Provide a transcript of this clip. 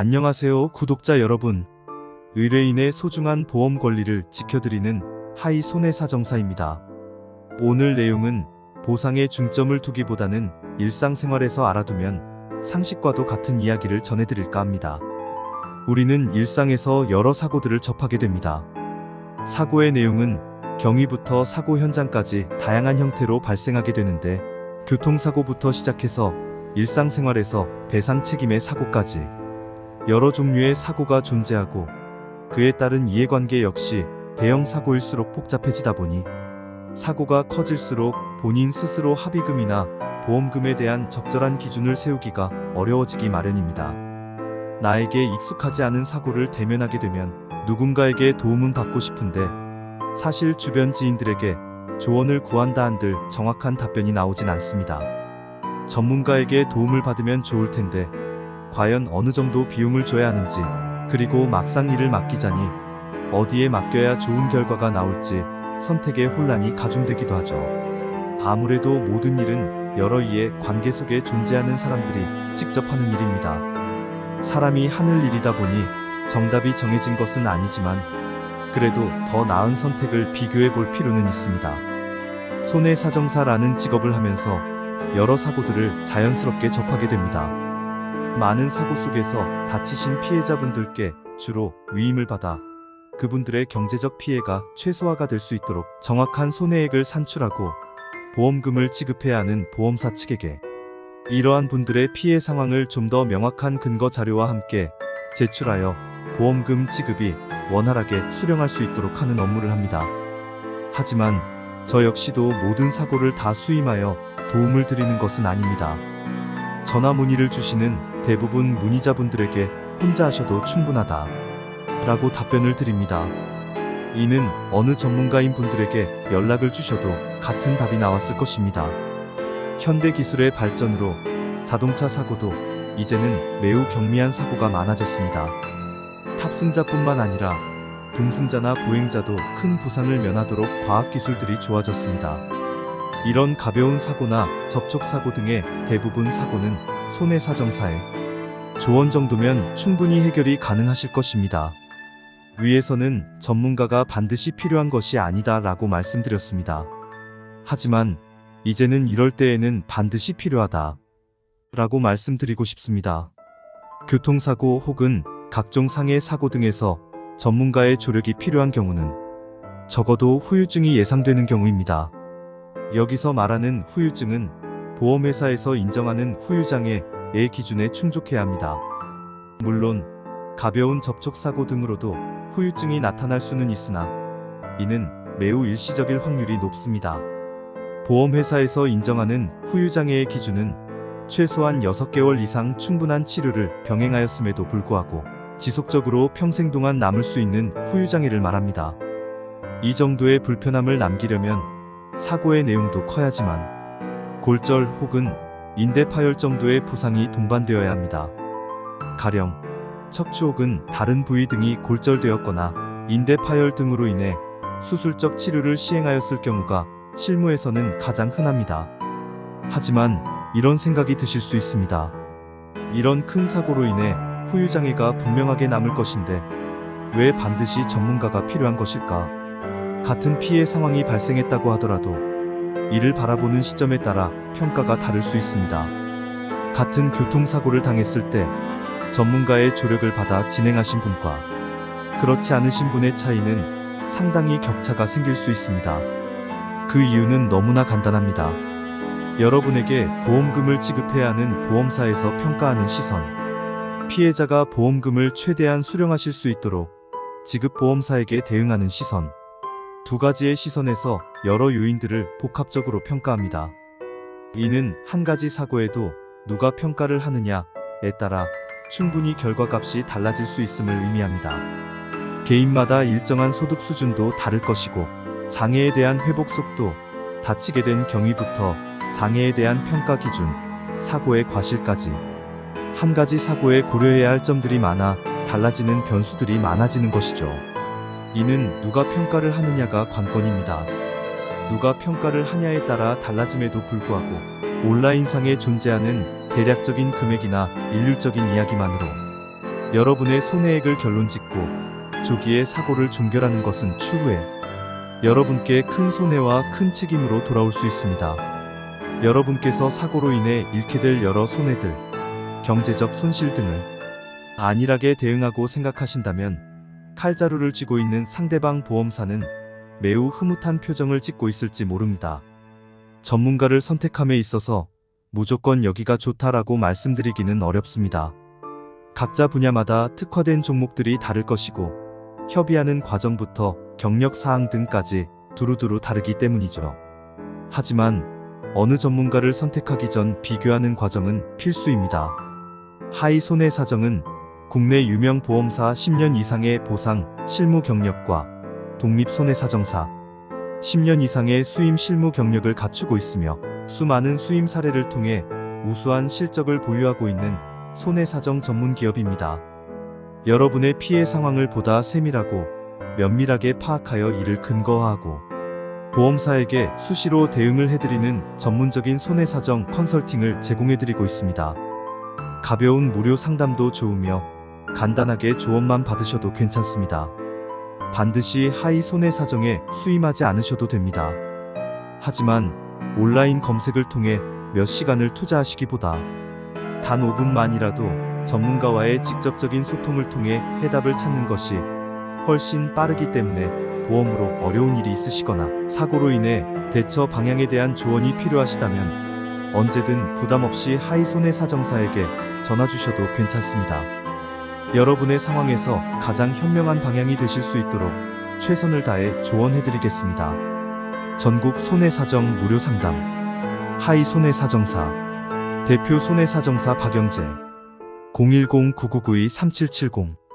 안녕하세요, 구독자 여러분. 의뢰인의 소중한 보험 권리를 지켜드리는 하이 손해사정사입니다. 오늘 내용은 보상에 중점을 두기보다는 일상생활에서 알아두면 상식과도 같은 이야기를 전해드릴까 합니다. 우리는 일상에서 여러 사고들을 접하게 됩니다. 사고의 내용은 경위부터 사고 현장까지 다양한 형태로 발생하게 되는데, 교통사고부터 시작해서 일상생활에서 배상 책임의 사고까지 여러 종류의 사고가 존재하고, 그에 따른 이해관계 역시 대형 사고일수록 복잡해지다 보니 사고가 커질수록 본인 스스로 합의금이나 보험금에 대한 적절한 기준을 세우기가 어려워지기 마련입니다. 나에게 익숙하지 않은 사고를 대면하게 되면 누군가에게 도움은 받고 싶은데, 사실 주변 지인들에게 조언을 구한다 한들 정확한 답변이 나오진 않습니다. 전문가에게 도움을 받으면 좋을 텐데 과연 어느 정도 비용을 줘야 하는지, 그리고 막상 일을 맡기자니 어디에 맡겨야 좋은 결과가 나올지 선택의 혼란이 가중되기도 하죠. 아무래도 모든 일은 여러 이해 관계 속에 존재하는 사람들이 직접 하는 일입니다. 사람이 하는 일이다 보니 정답이 정해진 것은 아니지만, 그래도 더 나은 선택을 비교해 볼 필요는 있습니다. 손해사정사라는 직업을 하면서 여러 사고들을 자연스럽게 접하게 됩니다. 많은 사고 속에서 다치신 피해자분들께 주로 위임을 받아 그분들의 경제적 피해가 최소화가 될 수 있도록 정확한 손해액을 산출하고 보험금을 지급해야 하는 보험사 측에게 이러한 분들의 피해 상황을 좀 더 명확한 근거 자료와 함께 제출하여 보험금 지급이 원활하게 수령할 수 있도록 하는 업무를 합니다. 하지만 저 역시도 모든 사고를 다 수임하여 도움을 드리는 것은 아닙니다. 전화 문의를 주시는 대부분 문의자분들에게 혼자 하셔도 충분하다 라고 답변을 드립니다. 이는 어느 전문가인 분들에게 연락을 주셔도 같은 답이 나왔을 것입니다. 현대 기술의 발전으로 자동차 사고도 이제는 매우 경미한 사고가 많아졌습니다. 탑승자뿐만 아니라 동승자나 보행자도 큰 부상을 면하도록 과학기술들이 좋아졌습니다. 이런 가벼운 사고나 접촉사고 등의 대부분 사고는 손해사정사의 조언 정도면 충분히 해결이 가능하실 것입니다. 위에서는 전문가가 반드시 필요한 것이 아니다 라고 말씀드렸습니다. 하지만 이제는 이럴 때에는 반드시 필요하다 라고 말씀드리고 싶습니다. 교통사고 혹은 각종 상해 사고 등에서 전문가의 조력이 필요한 경우는 적어도 후유증이 예상되는 경우입니다. 여기서 말하는 후유증은 보험회사에서 인정하는 후유장애의 기준에 충족해야 합니다. 물론 가벼운 접촉사고 등으로도 후유증이 나타날 수는 있으나 이는 매우 일시적일 확률이 높습니다. 보험회사에서 인정하는 후유장애의 기준은 최소한 6개월 이상 충분한 치료를 병행하였음에도 불구하고 지속적으로 평생 동안 남을 수 있는 후유장애를 말합니다. 이 정도의 불편함을 남기려면 사고의 내용도 커야지만 골절 혹은 인대 파열 정도의 부상이 동반되어야 합니다. 가령 척추 혹은 다른 부위 등이 골절되었거나 인대 파열 등으로 인해 수술적 치료를 시행하였을 경우가 실무에서는 가장 흔합니다. 하지만 이런 생각이 드실 수 있습니다. 이런 큰 사고로 인해 후유장애가 분명하게 남을 것인데 왜 반드시 전문가가 필요한 것일까? 같은 피해 상황이 발생했다고 하더라도 이를 바라보는 시점에 따라 평가가 다를 수 있습니다. 같은 교통사고를 당했을 때 전문가의 조력을 받아 진행하신 분과 그렇지 않으신 분의 차이는 상당히 격차가 생길 수 있습니다. 그 이유는 너무나 간단합니다. 여러분에게 보험금을 지급해야 하는 보험사에서 평가하는 시선, 피해자가 보험금을 최대한 수령하실 수 있도록 지급보험사에게 대응하는 시선, 두 가지의 시선에서 여러 요인들을 복합적으로 평가합니다. 이는 한 가지 사고에도 누가 평가를 하느냐에 따라 충분히 결과값이 달라질 수 있음을 의미합니다. 개인마다 일정한 소득 수준도 다를 것이고, 장애에 대한 회복 속도, 다치게 된 경위부터 장애에 대한 평가 기준, 사고의 과실까지 한 가지 사고에 고려해야 할 점들이 많아 달라지는 변수들이 많아지는 것이죠. 이는 누가 평가를 하느냐가 관건입니다. 누가 평가를 하냐에 따라 달라짐에도 불구하고 온라인상에 존재하는 대략적인 금액이나 일률적인 이야기만으로 여러분의 손해액을 결론짓고 조기에 사고를 종결하는 것은 추후에 여러분께 큰 손해와 큰 책임으로 돌아올 수 있습니다. 여러분께서 사고로 인해 잃게 될 여러 손해들, 경제적 손실 등을 안일하게 대응하고 생각하신다면 칼자루를 쥐고 있는 상대방 보험사는 매우 흐뭇한 표정을 짓고 있을지 모릅니다. 전문가를 선택함에 있어서 무조건 여기가 좋다라고 말씀드리기는 어렵습니다. 각자 분야마다 특화된 종목들이 다를 것이고 협의하는 과정부터 경력 사항 등까지 두루두루 다르기 때문이죠. 하지만 어느 전문가를 선택하기 전 비교하는 과정은 필수입니다. 하이 손해사정은 국내 유명 보험사 10년 이상의 보상, 실무 경력과 독립 손해사정사 10년 이상의 수임 실무 경력을 갖추고 있으며 수많은 수임 사례를 통해 우수한 실적을 보유하고 있는 손해사정 전문 기업입니다. 여러분의 피해 상황을 보다 세밀하고 면밀하게 파악하여 이를 근거화하고 보험사에게 수시로 대응을 해드리는 전문적인 손해사정 컨설팅을 제공해드리고 있습니다. 가벼운 무료 상담도 좋으며 간단하게 조언만 받으셔도 괜찮습니다. 반드시 하이 손해사정에 수임하지 않으셔도 됩니다. 하지만 온라인 검색을 통해 몇 시간을 투자하시기보다 단 5분만이라도 전문가와의 직접적인 소통을 통해 해답을 찾는 것이 훨씬 빠르기 때문에 보험으로 어려운 일이 있으시거나 사고로 인해 대처 방향에 대한 조언이 필요하시다면 언제든 부담 없이 하이 손해사정사에게 전화 주셔도 괜찮습니다. 여러분의 상황에서 가장 현명한 방향이 되실 수 있도록 최선을 다해 조언해드리겠습니다. 전국 손해사정 무료 상담 하이 손해사정사 대표 손해사정사 박영재 010-9992-3770